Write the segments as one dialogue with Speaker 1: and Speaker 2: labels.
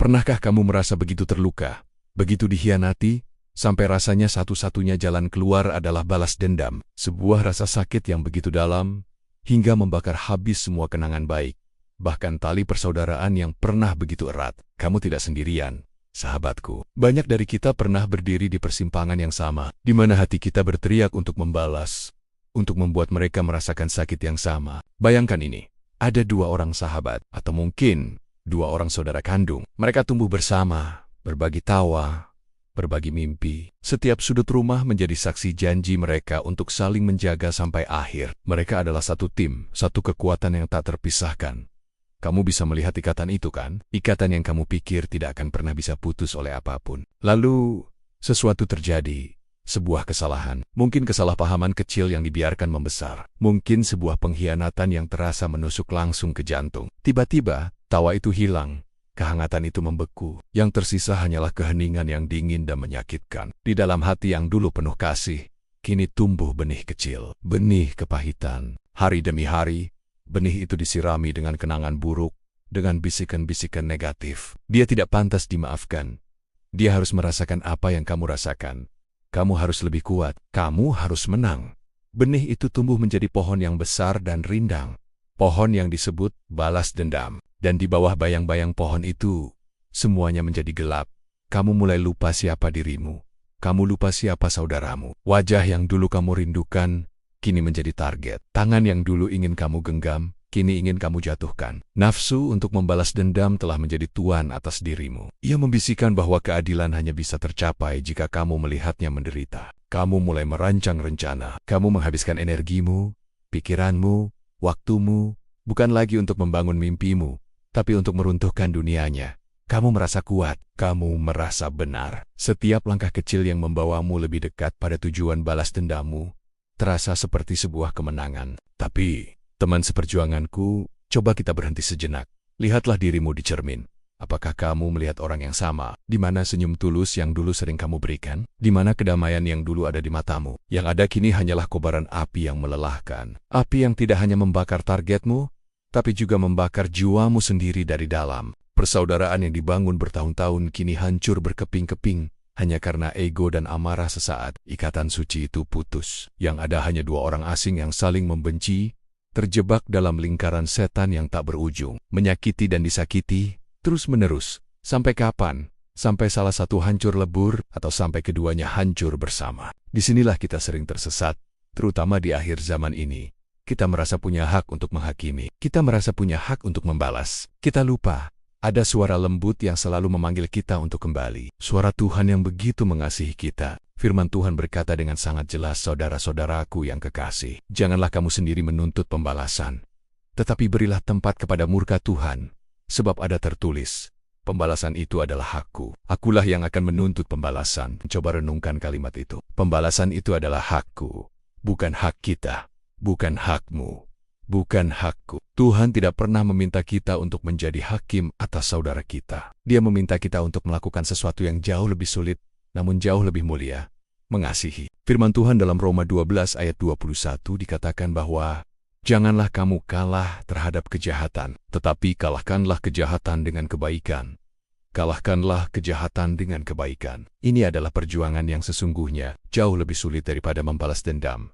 Speaker 1: Pernahkah kamu merasa begitu terluka, begitu dikhianati, sampai rasanya satu-satunya jalan keluar adalah balas dendam? Sebuah rasa sakit yang begitu dalam, hingga membakar habis semua kenangan baik. Bahkan tali persaudaraan yang pernah begitu erat. Kamu tidak sendirian, sahabatku. Banyak dari kita pernah berdiri di persimpangan yang sama, di mana hati kita berteriak untuk membalas, untuk membuat mereka merasakan sakit yang sama. Bayangkan ini, ada dua orang sahabat, atau mungkin dua orang saudara kandung. Mereka tumbuh bersama, berbagi tawa, berbagi mimpi. Setiap sudut rumah menjadi saksi janji mereka untuk saling menjaga sampai akhir. Mereka adalah satu tim, satu kekuatan yang tak terpisahkan. Kamu bisa melihat ikatan itu kan? Ikatan yang kamu pikir tidak akan pernah bisa putus oleh apapun. Lalu, sesuatu terjadi. Sebuah kesalahan. Mungkin kesalahpahaman kecil yang dibiarkan membesar. Mungkin sebuah pengkhianatan yang terasa menusuk langsung ke jantung. Tiba-tiba, tawa itu hilang. Kehangatan itu membeku. Yang tersisa hanyalah keheningan yang dingin dan menyakitkan. Di dalam hati yang dulu penuh kasih, kini tumbuh benih kecil. Benih kepahitan. Hari demi hari, benih itu disirami dengan kenangan buruk, dengan bisikan-bisikan negatif. Dia tidak pantas dimaafkan. Dia harus merasakan apa yang kamu rasakan. Kamu harus lebih kuat. Kamu harus menang. Benih itu tumbuh menjadi pohon yang besar dan rindang. Pohon yang disebut balas dendam. Dan di bawah bayang-bayang pohon itu, semuanya menjadi gelap. Kamu mulai lupa siapa dirimu. Kamu lupa siapa saudaramu. Wajah yang dulu kamu rindukan, kini menjadi target. Tangan yang dulu ingin kamu genggam, kini ingin kamu jatuhkan. Nafsu untuk membalas dendam telah menjadi tuan atas dirimu. Ia membisikkan bahwa keadilan hanya bisa tercapai jika kamu melihatnya menderita. Kamu mulai merancang rencana. Kamu menghabiskan energimu, pikiranmu, waktumu, bukan lagi untuk membangun mimpimu, tapi untuk meruntuhkan dunianya. Kamu merasa kuat, kamu merasa benar. Setiap langkah kecil yang membawamu lebih dekat pada tujuan balas dendammu, terasa seperti sebuah kemenangan. Tapi, teman seperjuanganku, coba kita berhenti sejenak. Lihatlah dirimu di cermin. Apakah kamu melihat orang yang sama? Di mana senyum tulus yang dulu sering kamu berikan? Di mana kedamaian yang dulu ada di matamu? Yang ada kini hanyalah kobaran api yang melelahkan. Api yang tidak hanya membakar targetmu, tapi juga membakar jiwamu sendiri dari dalam. Persaudaraan yang dibangun bertahun-tahun kini hancur berkeping-keping. Hanya karena ego dan amarah sesaat, ikatan suci itu putus. Yang ada hanya dua orang asing yang saling membenci, terjebak dalam lingkaran setan yang tak berujung. Menyakiti dan disakiti, terus-menerus. Sampai kapan? Sampai salah satu hancur lebur, atau sampai keduanya hancur bersama. Disinilah kita sering tersesat, terutama di akhir zaman ini. Kita merasa punya hak untuk menghakimi. Kita merasa punya hak untuk membalas. Kita lupa. Ada suara lembut yang selalu memanggil kita untuk kembali. Suara Tuhan yang begitu mengasihi kita. Firman Tuhan berkata dengan sangat jelas, saudara-saudaraku yang kekasih. Janganlah kamu sendiri menuntut pembalasan, tetapi berilah tempat kepada murka Tuhan. Sebab ada tertulis, pembalasan itu adalah hakku. Akulah yang akan menuntut pembalasan. Coba renungkan kalimat itu. Pembalasan itu adalah hakku. Bukan hak kita. Bukan hakmu. Bukan hakku. Tuhan tidak pernah meminta kita untuk menjadi hakim atas saudara kita. Dia meminta kita untuk melakukan sesuatu yang jauh lebih sulit, namun jauh lebih mulia, mengasihi. Firman Tuhan dalam Roma 12 ayat 21 dikatakan bahwa, janganlah kamu kalah terhadap kejahatan, tetapi kalahkanlah kejahatan dengan kebaikan. Kalahkanlah kejahatan dengan kebaikan. Ini adalah perjuangan yang sesungguhnya jauh lebih sulit daripada membalas dendam.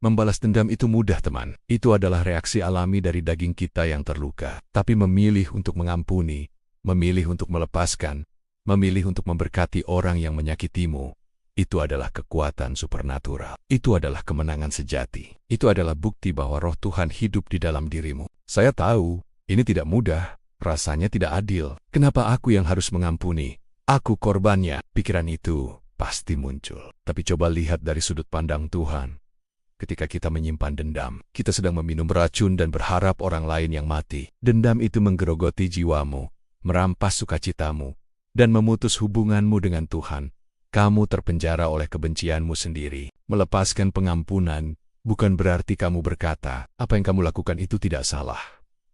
Speaker 1: Membalas dendam itu mudah, teman. Itu adalah reaksi alami dari daging kita yang terluka. Tapi memilih untuk mengampuni, memilih untuk melepaskan, memilih untuk memberkati orang yang menyakitimu, itu adalah kekuatan supernatural. Itu adalah kemenangan sejati. Itu adalah bukti bahwa roh Tuhan hidup di dalam dirimu. Saya tahu, ini tidak mudah, rasanya tidak adil. Kenapa aku yang harus mengampuni? Aku korbannya. Pikiran itu pasti muncul. Tapi coba lihat dari sudut pandang Tuhan. Ketika kita menyimpan dendam, kita sedang meminum racun dan berharap orang lain yang mati. Dendam itu menggerogoti jiwamu, merampas sukacitamu, dan memutus hubunganmu dengan Tuhan. Kamu terpenjara oleh kebencianmu sendiri. Melepaskan pengampunan bukan berarti kamu berkata, apa yang kamu lakukan itu tidak salah.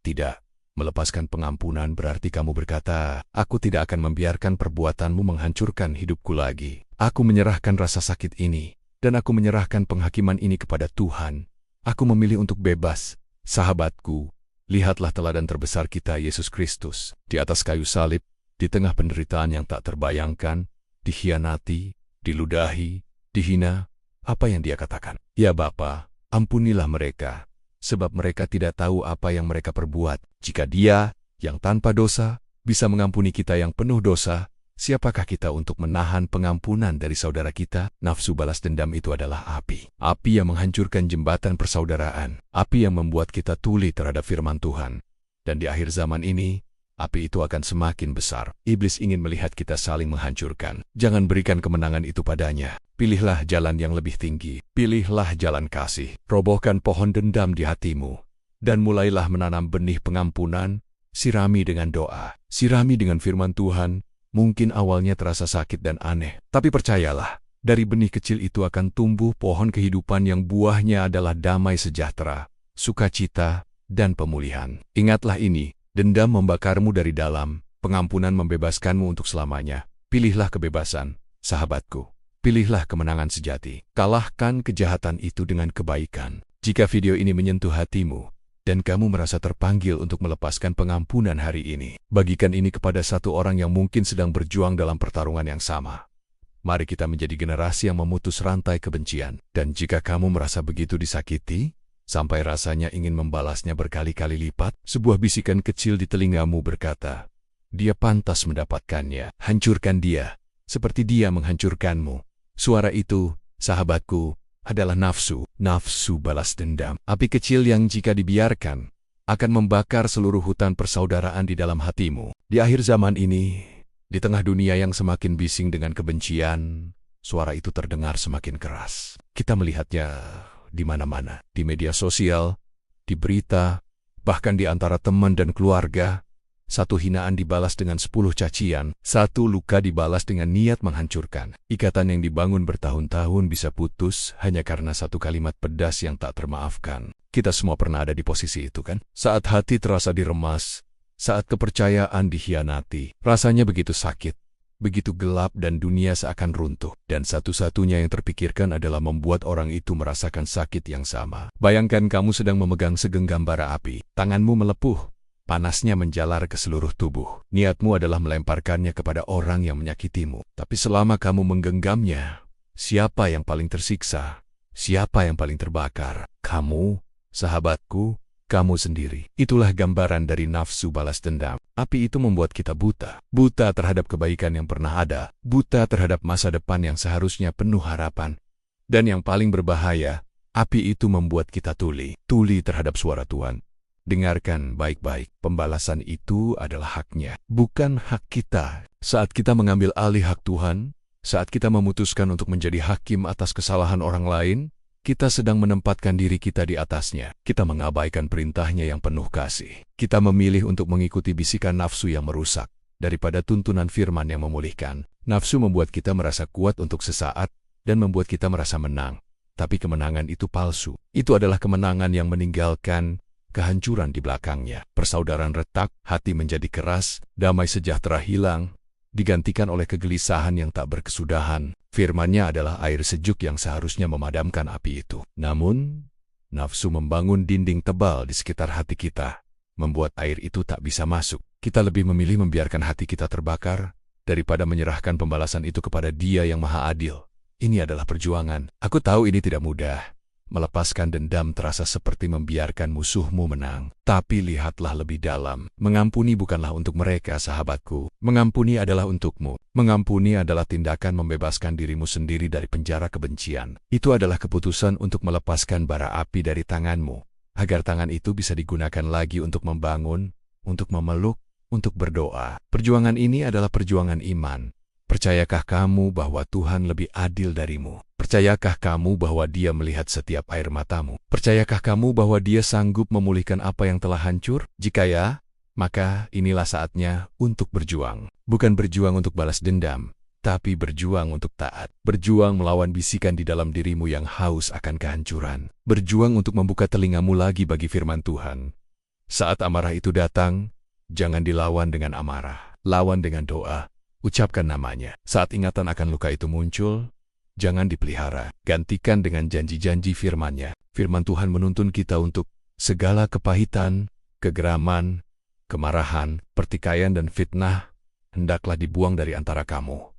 Speaker 1: Tidak. Melepaskan pengampunan berarti kamu berkata, aku tidak akan membiarkan perbuatanmu menghancurkan hidupku lagi. Aku menyerahkan rasa sakit ini. Dan aku menyerahkan penghakiman ini kepada Tuhan. Aku memilih untuk bebas. Sahabatku, lihatlah teladan terbesar kita, Yesus Kristus. Di atas kayu salib, Di tengah penderitaan yang tak terbayangkan, dikhianati, diludahi, dihina, apa yang dia katakan? Ya Bapa, ampunilah mereka, sebab mereka tidak tahu apa yang mereka perbuat. Jika Dia, yang tanpa dosa, bisa mengampuni kita yang penuh dosa, siapakah kita untuk menahan pengampunan dari saudara kita? Nafsu balas dendam itu adalah api. Api yang menghancurkan jembatan persaudaraan. Api yang membuat kita tuli terhadap firman Tuhan. Dan di akhir zaman ini, api itu akan semakin besar. Iblis ingin melihat kita saling menghancurkan. Jangan berikan kemenangan itu padanya. Pilihlah jalan yang lebih tinggi. Pilihlah jalan kasih. Robohkan pohon dendam di hatimu. Dan mulailah menanam benih pengampunan. Sirami dengan doa. Sirami dengan firman Tuhan. Mungkin awalnya terasa sakit dan aneh. Tapi percayalah, dari benih kecil itu akan tumbuh pohon kehidupan yang buahnya adalah damai sejahtera, sukacita, dan pemulihan. Ingatlah ini. Dendam membakarmu dari dalam, pengampunan membebaskanmu untuk selamanya. Pilihlah kebebasan, sahabatku. Pilihlah kemenangan sejati. Kalahkan kejahatan itu dengan kebaikan. Jika video ini menyentuh hatimu, dan kamu merasa terpanggil untuk melepaskan pengampunan hari ini, bagikan ini kepada satu orang yang mungkin sedang berjuang dalam pertarungan yang sama. Mari kita menjadi generasi yang memutus rantai kebencian. Dan jika kamu merasa begitu disakiti, sampai rasanya ingin membalasnya berkali-kali lipat, sebuah bisikan kecil di telingamu berkata, dia pantas mendapatkannya. Hancurkan dia, seperti dia menghancurkanmu. Suara itu, sahabatku, adalah nafsu balas dendam. Api kecil yang jika dibiarkan, akan membakar seluruh hutan persaudaraan di dalam hatimu. Di akhir zaman ini, di tengah dunia yang semakin bising dengan kebencian, suara itu terdengar semakin keras. Kita melihatnya di mana-mana, di media sosial, di berita, bahkan di antara teman dan keluarga. Satu hinaan dibalas dengan 10 cacian, satu luka dibalas dengan niat menghancurkan. Ikatan yang dibangun bertahun-tahun bisa putus hanya karena satu kalimat pedas yang tak termaafkan. Kita semua pernah ada di posisi itu kan? Saat hati terasa diremas, saat kepercayaan dikhianati, rasanya begitu sakit. Begitu gelap dan dunia seakan runtuh. Dan satu-satunya yang terpikirkan adalah membuat orang itu merasakan sakit yang sama. Bayangkan kamu sedang memegang segenggam bara api. Tanganmu melepuh. Panasnya menjalar ke seluruh tubuh. Niatmu adalah melemparkannya kepada orang yang menyakitimu. Tapi selama kamu menggenggamnya, siapa yang paling tersiksa? Siapa yang paling terbakar? Kamu, sahabatku, kamu sendiri. Itulah gambaran dari nafsu balas dendam. Api itu membuat kita buta. Buta terhadap kebaikan yang pernah ada. Buta terhadap masa depan yang seharusnya penuh harapan. Dan yang paling berbahaya, api itu membuat kita tuli. Tuli terhadap suara Tuhan. Dengarkan baik-baik. Pembalasan itu adalah haknya, bukan hak kita. Saat kita mengambil alih hak Tuhan, saat kita memutuskan untuk menjadi hakim atas kesalahan orang lain, kita sedang menempatkan diri kita di atasnya. Kita mengabaikan perintahnya yang penuh kasih. Kita memilih untuk mengikuti bisikan nafsu yang merusak, daripada tuntunan firman yang memulihkan. Nafsu membuat kita merasa kuat untuk sesaat, dan membuat kita merasa menang. Tapi kemenangan itu palsu. Itu adalah kemenangan yang meninggalkan kehancuran di belakangnya. Persaudaraan retak, hati menjadi keras, damai sejahtera hilang, digantikan oleh kegelisahan yang tak berkesudahan. Firman-Nya adalah air sejuk yang seharusnya memadamkan api itu. Namun, nafsu membangun dinding tebal di sekitar hati kita, membuat air itu tak bisa masuk. Kita lebih memilih membiarkan hati kita terbakar, daripada menyerahkan pembalasan itu kepada Dia yang Maha Adil. Ini adalah perjuangan. Aku tahu ini tidak mudah. Melepaskan dendam terasa seperti membiarkan musuhmu menang. Tapi lihatlah lebih dalam. Mengampuni bukanlah untuk mereka, sahabatku. Mengampuni adalah untukmu. Mengampuni adalah tindakan membebaskan dirimu sendiri dari penjara kebencian. Itu adalah keputusan untuk melepaskan bara api dari tanganmu, agar tangan itu bisa digunakan lagi untuk membangun, untuk memeluk, untuk berdoa. Perjuangan ini adalah perjuangan iman. Percayakah kamu bahwa Tuhan lebih adil darimu? Percayakah kamu bahwa Dia melihat setiap air matamu? Percayakah kamu bahwa Dia sanggup memulihkan apa yang telah hancur? Jika ya, maka inilah saatnya untuk berjuang. Bukan berjuang untuk balas dendam, tapi berjuang untuk taat. Berjuang melawan bisikan di dalam dirimu yang haus akan kehancuran. Berjuang untuk membuka telingamu lagi bagi firman Tuhan. Saat amarah itu datang, jangan dilawan dengan amarah. Lawan dengan doa. Ucapkan namanya. Saat ingatan akan luka itu muncul, jangan dipelihara. Gantikan dengan janji-janji firman-Nya. Firman Tuhan menuntun kita untuk segala kepahitan, kegeraman, kemarahan, pertikaian dan fitnah, hendaklah dibuang dari antara kamu.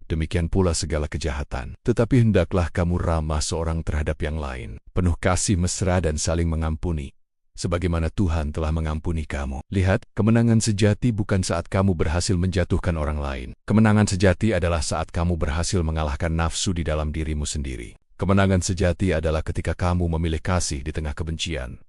Speaker 1: Demikian pula segala kejahatan. Tetapi hendaklah kamu ramah seorang terhadap yang lain, penuh kasih mesra dan saling mengampuni, sebagaimana Tuhan telah mengampuni kamu. Lihat, kemenangan sejati bukan saat kamu berhasil menjatuhkan orang lain. Kemenangan sejati adalah saat kamu berhasil mengalahkan nafsu di dalam dirimu sendiri. Kemenangan sejati adalah ketika kamu memilih kasih di tengah kebencian,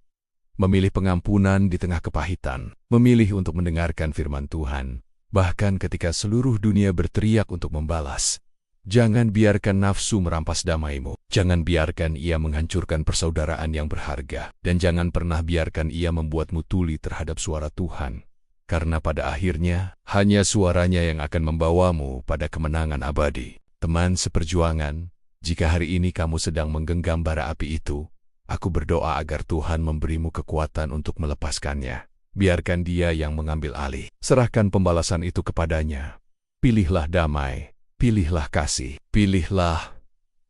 Speaker 1: memilih pengampunan di tengah kepahitan, memilih untuk mendengarkan firman Tuhan, bahkan ketika seluruh dunia berteriak untuk membalas. Jangan biarkan nafsu merampas damaimu. Jangan biarkan ia menghancurkan persaudaraan yang berharga. Dan jangan pernah biarkan ia membuatmu tuli terhadap suara Tuhan. Karena pada akhirnya, hanya suaranya yang akan membawamu pada kemenangan abadi. Teman seperjuangan, jika hari ini kamu sedang menggenggam bara api itu, aku berdoa agar Tuhan memberimu kekuatan untuk melepaskannya. Biarkan Dia yang mengambil alih. Serahkan pembalasan itu kepadanya. Pilihlah damai, pilihlah kasih, pilihlah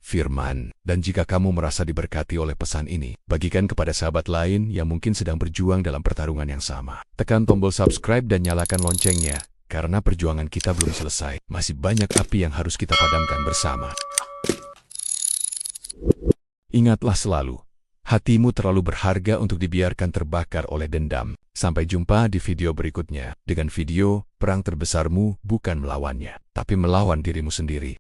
Speaker 1: firman. Dan jika kamu merasa diberkati oleh pesan ini, bagikan kepada sahabat lain yang mungkin sedang berjuang dalam pertarungan yang sama. Tekan tombol subscribe dan nyalakan loncengnya, karena perjuangan kita belum selesai. Masih banyak api yang harus kita padamkan bersama. Ingatlah selalu, hatimu terlalu berharga untuk dibiarkan terbakar oleh dendam. Sampai jumpa di video berikutnya dengan video Perang Terbesarmu bukan melawannya, tapi melawan dirimu sendiri.